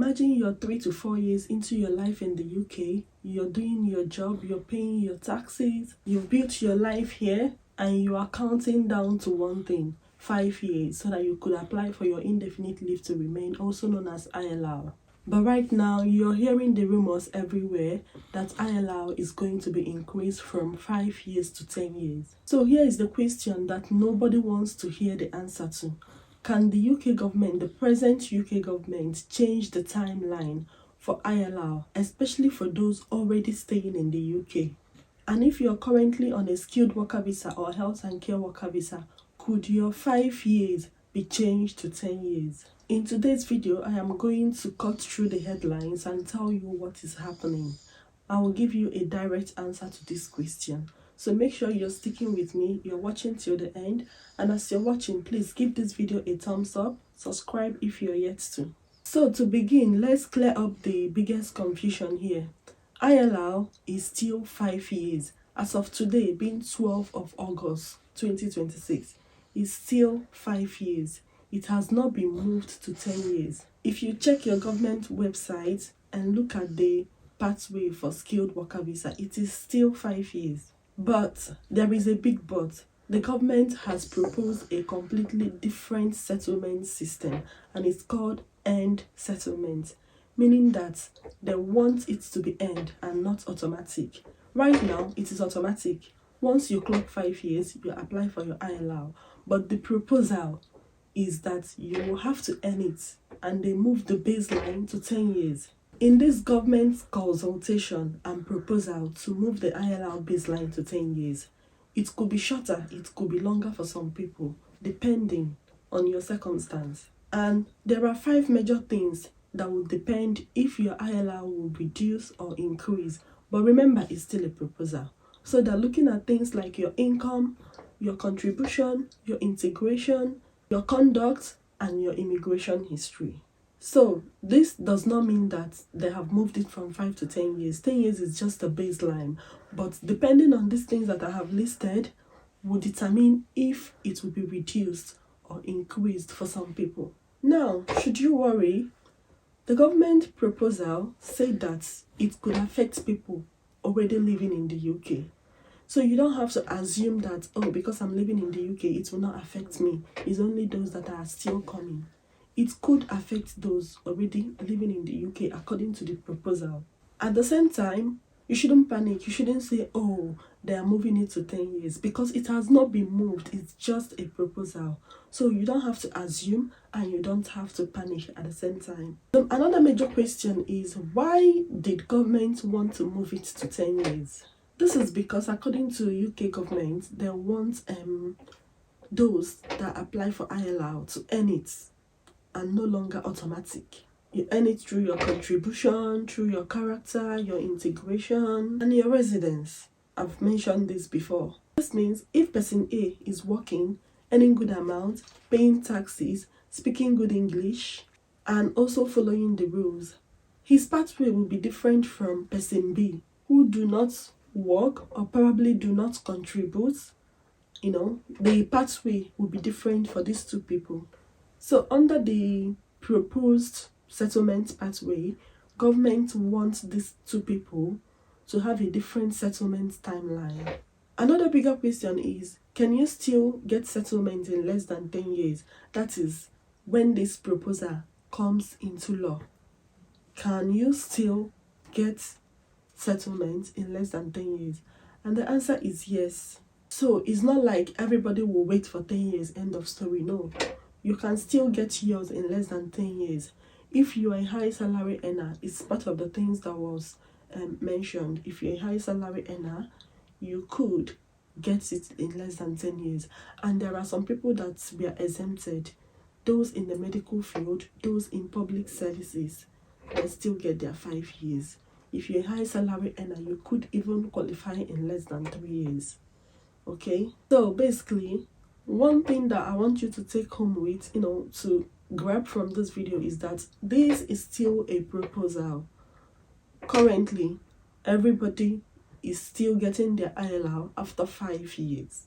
Imagine you're 3 to 4 years into your life in the UK, you're doing your job, you're paying your taxes, you've built your life here, and you are counting down to one thing, 5 years, so that you could apply for your indefinite leave to remain, also known as ILR. But right now, you're hearing the rumors everywhere that ILR is going to be increased from 5 years to 10 years. So here is the question that nobody wants to hear the answer to. Can the UK government, the present UK government, change the timeline for ILR, especially for those already staying in the UK? And if you're currently on a skilled worker visa or health and care worker visa, could your 5 years be changed to 10 years? In today's video, I am going to cut through the headlines and tell you what is happening. I will give you a direct answer to this question. So make sure you're sticking with me, you're watching till the end, and as you're watching, please give this video a thumbs up, subscribe if you're yet to. So to begin, let's clear up the biggest confusion here. ILR is still 5 years. As of today, being 12th of August 2026, is still 5 years. It has not been moved to 10 years. If you check your government website and look at the pathway for skilled worker visa, it is still 5 years. But there is a big but. The government has proposed a completely different settlement system, and it's called earned settlement, meaning that they want it to be earned and not automatic. Right now, it is automatic. Once you clock 5 years, you apply for your ILR. But the proposal is that you will have to earn it, and they move the baseline to 10 years. In this government consultation and proposal to move the ILR baseline to 10 years, it could be shorter, it could be longer for some people, depending on your circumstance. And there are 5 major things that will depend if your ILR will reduce or increase. But remember, it's still a proposal. So they're looking at things like your income, your contribution, your integration, your conduct, and your immigration history. So this does not mean that they have moved it from 5 to 10 years. 10 years is just a baseline. But depending on these things that I have listed, will determine if it will be reduced or increased for some people. Now, should you worry? The government proposal said that it could affect people already living in the UK. So you don't have to assume that, oh, because I'm living in the UK, it will not affect me. It's only those that are still coming. It could affect those already living in the UK according to the proposal. At the same time, you shouldn't panic. You shouldn't say, oh, they are moving it to 10 years because it has not been moved. It's just a proposal. So you don't have to assume and you don't have to panic at the same time. Another major question is, why did government want to move it to 10 years? This is because according to UK government, they want those that apply for ILR to earn it and no longer automatic. You earn it through your contribution, through your character, your integration, and your residence. I've mentioned this before. This means if person A is working, earning good amount, paying taxes, speaking good English, and also following the rules, his pathway will be different from person B, who do not work or probably do not contribute. The pathway will be different for these two people. So under the proposed settlement pathway, government wants these two people to have a different settlement timeline. Another bigger question is, can you still get settlement in less than 10 years? That is, when this proposal comes into law, can you still get settlement in less than 10 years? And the answer is yes. So it's not like everybody will wait for 10 years, end of story. No. You can still get yours in less than 10 years. If you are a high salary earner, it's part of the things that was mentioned. If you're a high salary earner, you could get it in less than 10 years. And there are some people that were exempted. Those in the medical field, those in public services, they still get their 5 years. If you're a high salary earner, you could even qualify in less than 3 years. Okay? So basically, one thing that I want you to take home with, to grab from this video is that this is still a proposal. Currently, everybody is still getting their ILR after 5 years.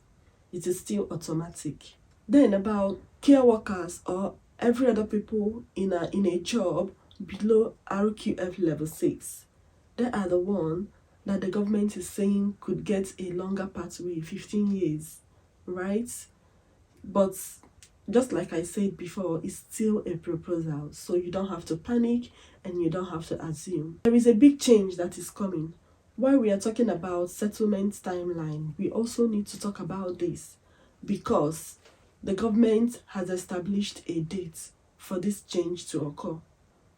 It is still automatic. Then about care workers or every other people in a job below RQF level 6. They are the one that the government is saying could get a longer pathway, 15 years, right? But just like I said before, it's still a proposal, so you don't have to panic and you don't have to assume. There is a big change that is coming. While we are talking about settlement timeline, we also need to talk about this because the government has established a date for this change to occur.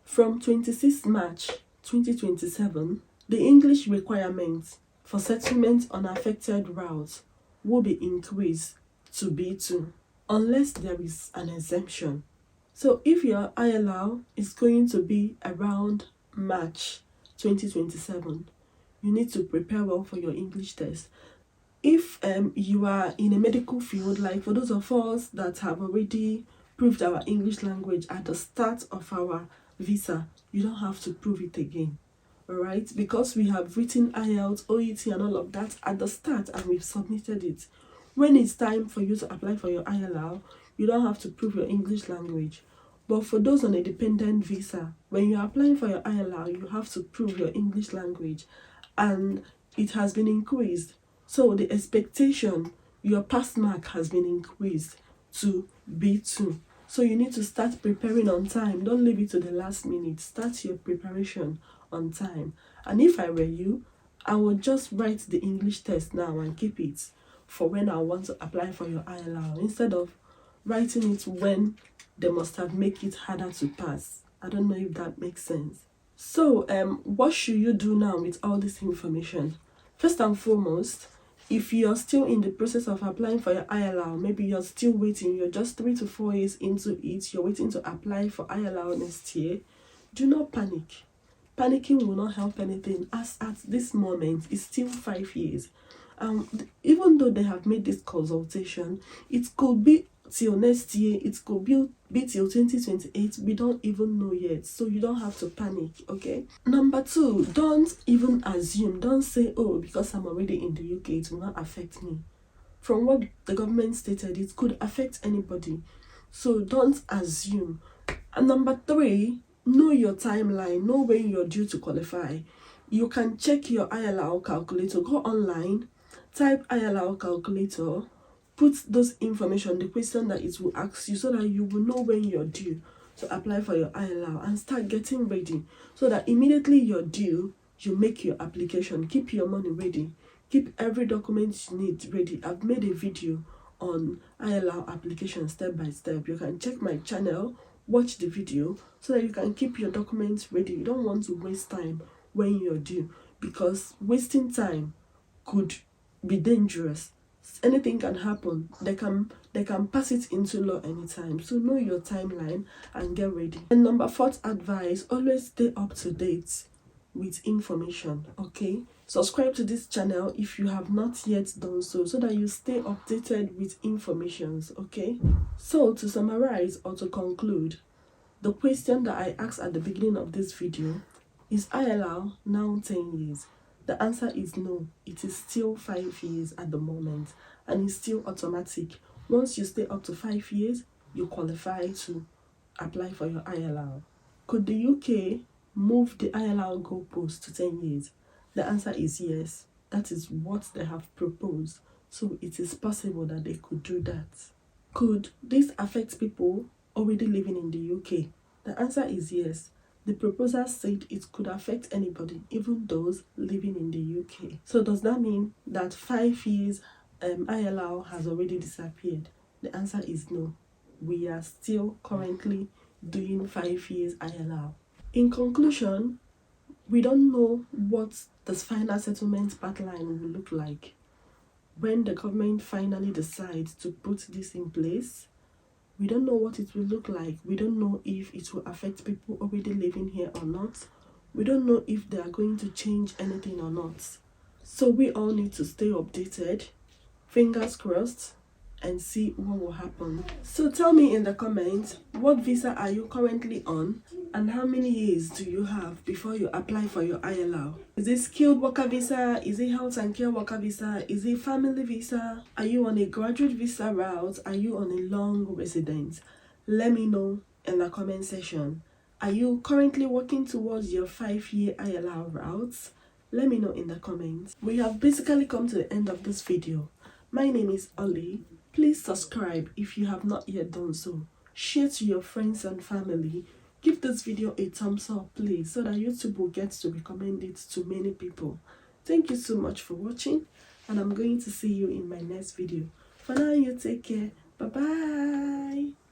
From 26 March 2027, the English requirement for settlement on affected routes will be increased to B2 unless there is an exemption. So if your ILR is going to be around March 2027, you need to prepare well for your English test. If you are in a medical field, like for those of us that have already proved our English language at the start of our visa, you don't have to prove it again. Alright, because we have written IELTS, OET and all of that at the start and we've submitted it. When it's time for you to apply for your ILR, you don't have to prove your English language. But for those on a dependent visa, when you're applying for your ILR, you have to prove your English language, and it has been increased. So the expectation, your pass mark has been increased to B2. So you need to start preparing on time. Don't leave it to the last minute. Start your preparation on time. And if I were you, I would just write the English test now and keep it for when I want to apply for your ILR, instead of writing it when they must have made it harder to pass. I don't know if that makes sense. So what should you do now with all this information? First and foremost, if you're still in the process of applying for your ILR, maybe you're still waiting, you're just 3 to 4 years into it, you're waiting to apply for ILR next year, do not panic. Panicking will not help anything, as at this moment it's still 5 years. Even though they have made this consultation, it could be till next year, it could be till 2028. We don't even know yet, so you don't have to panic. Okay, number 2, don't even assume. Don't say, oh, because I'm already in the UK, it will not affect me. From what the government stated, it could affect anybody, so don't assume. And number 3, know your timeline. Know when you're due to qualify. You can check your ILR calculator. Go online, type ILR calculator, put those information, the question that it will ask you, so that you will know when you're due to apply for your ILR, and start getting ready so that immediately you're due, you make your application. Keep your money ready. Keep every document you need ready. I've made a video on ILR application step by step. You can check my channel, watch the video, so that you can keep your documents ready. You don't want to waste time when you're due, because wasting time could be dangerous. Anything can happen. They can pass it into law anytime. So know your timeline and get ready. And number 4 advice, always stay up to date with information. Okay, subscribe to this channel if you have not yet done so that you stay updated with informations. Okay, so to summarize or to conclude, the question that I asked at the beginning of this video, is ILR now 10 years? The answer is no. It is still 5 years at the moment, and it's still automatic. Once you stay up to 5 years, you qualify to apply for your ILR. Could the UK move the ILR goalpost to 10 years? The answer is yes. That is what they have proposed. So it is possible that they could do that. Could this affect people already living in the UK? The answer is yes. The proposal said it could affect anybody, even those living in the UK. So does that mean that 5 years ILR has already disappeared? The answer is no. We are still currently doing 5 years ILR. In conclusion, we don't know what the final settlement pipeline will look like. When the government finally decides to put this in place, we don't know what it will look like. We don't know if it will affect people already living here or not. We don't know if they are going to change anything or not. So we all need to stay updated, fingers crossed, and see what will happen. So tell me in the comments, what visa are you currently on, and how many years do you have before you apply for your ILR? Is it skilled worker visa? Is it health and care worker visa? Is it family visa? Are you on a graduate visa route? Are you on a long residence? Let me know in the comment section. Are you currently working towards your 5-year ILR route? Let me know in the comments. We have basically come to the end of this video. My name is Ollie. Please subscribe if you have not yet done so. Share to your friends and family. Give this video a thumbs up, please, so that YouTube will get to recommend it to many people. Thank you so much for watching, and I'm going to see you in my next video. For now, you take care. Bye-bye.